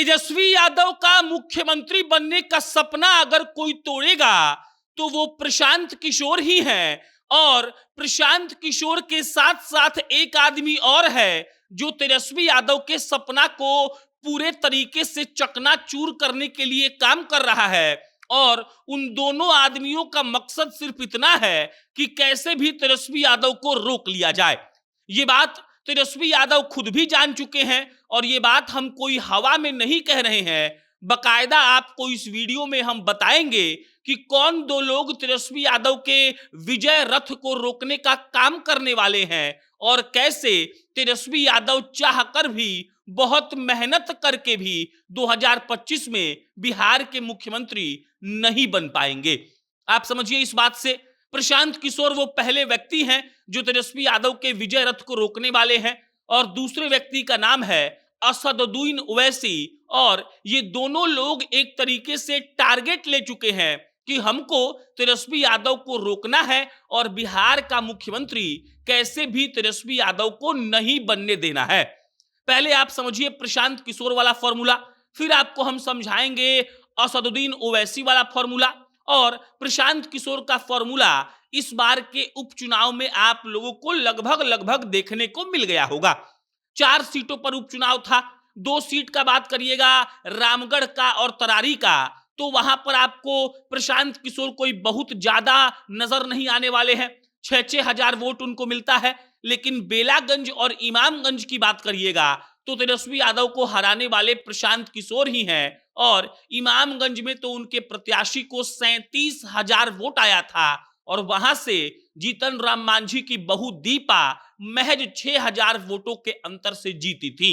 तेजस्वी यादव का मुख्यमंत्री बनने का सपना अगर कोई तोड़ेगा तो वो प्रशांत किशोर ही है। और प्रशांत किशोर के साथ साथ एक आदमी और है जो तेजस्वी यादव के सपना को पूरे तरीके से चकनाचूर करने के लिए काम कर रहा है। और उन दोनों आदमियों का मकसद सिर्फ इतना है कि कैसे भी तेजस्वी यादव को रोक लिया जाए। ये बात तेजस्वी यादव खुद भी जान चुके हैं और ये बात हम कोई हवा में नहीं कह रहे हैं। बकायदा आपको इस वीडियो में हम बताएंगे कि कौन दो लोग तेजस्वी यादव के विजय रथ को रोकने का काम करने वाले हैं और कैसे तेजस्वी यादव चाहकर भी, बहुत मेहनत करके भी 2025 में बिहार के मुख्यमंत्री नहीं बन पाएंगे। आप समझिए इस बात से, प्रशांत किशोर वो पहले व्यक्ति हैं जो तेजस्वी यादव के विजय रथ को रोकने वाले हैं और दूसरे व्यक्ति का नाम है असदुद्दीन ओवैसी। और ये दोनों लोग एक तरीके से टारगेट ले चुके हैं कि हमको तेजस्वी यादव को रोकना है और बिहार का मुख्यमंत्री कैसे भी तेजस्वी यादव को नहीं बनने देना है। पहले आप समझिए प्रशांत किशोर वाला फॉर्मूला, फिर आपको हम समझाएंगे असदुद्दीन ओवैसी वाला फॉर्मूला। और प्रशांत किशोर का फॉर्मूला इस बार के उपचुनाव में आप लोगों को लगभग देखने को मिल गया होगा। 4 सीटों पर उपचुनाव था, 2 सीट का बात करिएगा रामगढ़ का और तरारी का, तो वहां पर आपको प्रशांत किशोर कोई बहुत ज्यादा नजर नहीं आने वाले हैं, 6-6 हजार वोट उनको मिलता है। लेकिन बेलागंज और इमामगंज की बात करिएगा तो तेजस्वी यादव को हराने वाले प्रशांत किशोर ही हैं। और इमामगंज में तो उनके प्रत्याशी को 37 हजार वोट आया था और वहां से जीतन राम मांझी की बहू दीपा महज 6 हजार वोटों के अंतर से जीती थी।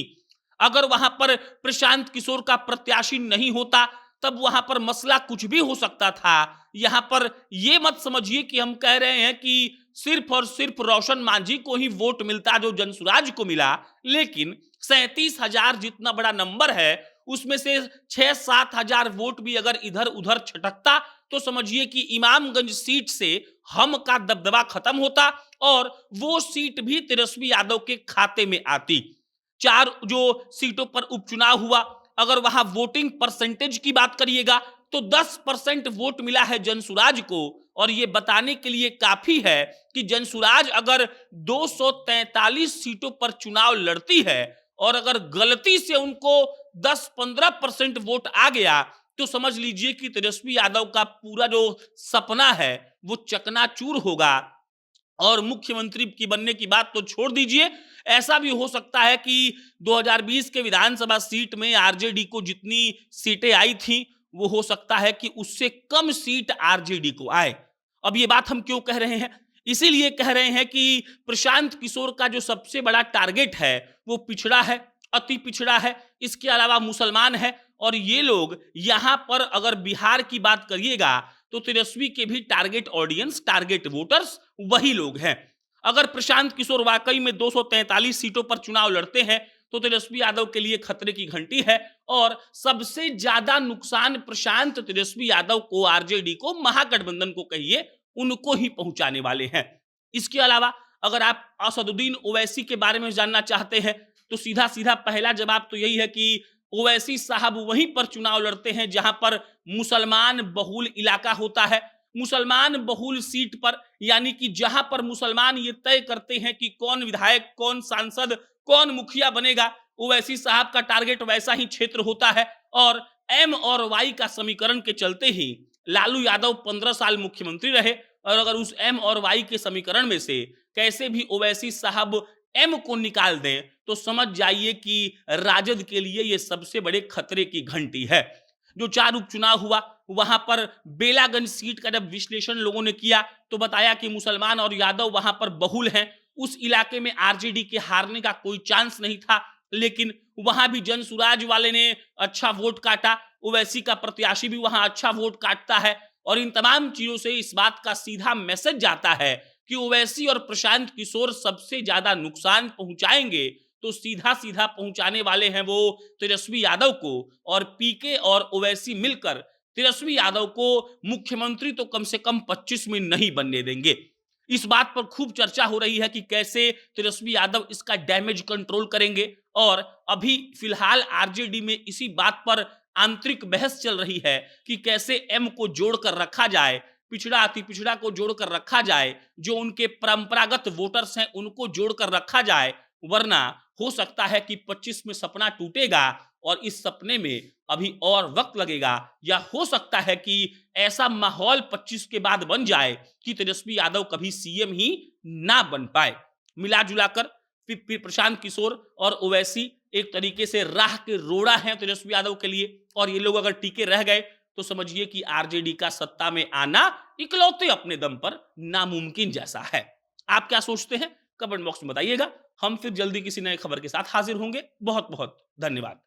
अगर वहां पर प्रशांत किशोर का प्रत्याशी नहीं होता तब वहां पर मसला कुछ भी हो सकता था। यहां पर यह मत समझिए कि हम कह रहे हैं कि सिर्फ और सिर्फ रोशन मांझी को ही वोट मिलता जो जनसुराज को मिला, लेकिन 37 हजार जितना बड़ा नंबर है उसमें से 6-7 हजार वोट भी अगर इधर उधर छटकता तो समझिए कि इमामगंज सीट से हम का दबदबा खत्म होता और वो सीट भी तेजस्वी यादव के खाते में आती। 4 जो सीटों पर उपचुनाव हुआ, अगर वहां वोटिंग परसेंटेज की बात करिएगा तो 10% वोट मिला है जनसुराज को। और यह बताने के लिए काफी है कि जनसुराज अगर 243 सीटों पर चुनाव लड़ती है और अगर गलती से उनको 10-15% वोट आ गया तो समझ लीजिए कि तेजस्वी यादव का पूरा जो सपना है वो चकनाचूर होगा। और मुख्यमंत्री की बनने की बात तो छोड़ दीजिए, ऐसा भी हो सकता है कि 2020 के विधानसभा सीट में आरजेडी को जितनी सीटें आई थी वो हो सकता है कि उससे कम सीट आरजेडी को आए। अब ये बात हम क्यों कह रहे हैं? इसीलिए कह रहे हैं कि प्रशांत किशोर का जो सबसे बड़ा टारगेट है वो पिछड़ा है, अति पिछड़ा है, इसके अलावा मुसलमान है। और ये लोग यहां पर अगर बिहार की बात करिएगा तो तेजस्वी के भी टारगेट ऑडियंस, टारगेट वोटर्स वही लोग हैं। अगर प्रशांत किशोर वाकई में 243 सीटों पर चुनाव लड़ते हैं तो तेजस्वी यादव के लिए खतरे की घंटी है। और सबसे ज्यादा नुकसान प्रशांत तेजस्वी यादव को, आरजेडी को, महागठबंधन को कहिए, उनको ही पहुंचाने वाले हैं। इसके अलावा अगर आप असदुद्दीन ओवैसी के बारे में जानना चाहते हैं तो सीधा सीधा पहला जवाब तो यही है कि ओवैसी साहब वहीं पर चुनाव लड़ते हैं जहां पर मुसलमान बहुल इलाका होता है। मुसलमान बहुल सीट पर, यानी कि जहां पर मुसलमान ये तय करते हैं कि कौन विधायक, कौन सांसद, कौन मुखिया बनेगा, ओवैसी साहब का टारगेट वैसा ही क्षेत्र होता है। और एम और वाई का समीकरण के चलते ही लालू यादव 15 साल मुख्यमंत्री रहे। और अगर उस एम और वाई के समीकरण में से कैसे भी ओवैसी साहब एम को निकाल दें तो समझ जाइए कि राजद के लिए यह सबसे बड़े खतरे की घंटी है। जो 4 उपचुनाव हुआ वहां पर बेलागंज सीट का जब विश्लेषण लोगों ने किया तो बताया कि मुसलमान और यादव वहां पर बहुल हैं। उस इलाके में आरजेडी के हारने का कोई चांस नहीं था, लेकिन वहां भी जनसुराज वाले ने अच्छा वोट काटा, ओवैसी का प्रत्याशी भी वहां अच्छा वोट काटता है। और इन तमाम चीजों से इस बात का सीधा मैसेज जाता है कि ओवैसी और प्रशांत किशोर सबसे ज्यादा नुकसान पहुंचाएंगे तो सीधा सीधा पहुंचाने वाले हैं वो तेजस्वी यादव को। और पीके और ओवैसी मिलकर तेजस्वी यादव को मुख्यमंत्री तो कम से कम 25 में नहीं बनने देंगे। इस बात पर खूब चर्चा हो रही है कि कैसे तेजस्वी यादव इसका डैमेज कंट्रोल करेंगे। और अभी फिलहाल आरजेडी में इसी बात पर आंतरिक बहस चल रही है कि कैसे एम को जोड़कर रखा जाए, पिछड़ा अति पिछड़ा को जोड़कर रखा जाए, जो उनके परंपरागत वोटर्स हैं उनको जोड़कर रखा जाए, वरना हो सकता है कि 25 में सपना टूटेगा और इस सपने में अभी और वक्त लगेगा, या हो सकता है कि ऐसा माहौल 25 के बाद बन जाए कि तेजस्वी यादव कभी सीएम ही ना बन पाए। मिला जुलाकर फिर प्रशांत किशोर और ओवैसी एक तरीके से राह के रोड़ा हैं तेजस्वी यादव के लिए, और ये लोग अगर टिके रह गए तो समझिए कि आरजेडी का सत्ता में आना इकलौते अपने दम पर नामुमकिन जैसा है। आप क्या सोचते हैं? कमेंट बॉक्स में बताइएगा। हम फिर जल्दी किसी नए खबर के साथ हाजिर होंगे। बहुत बहुत धन्यवाद।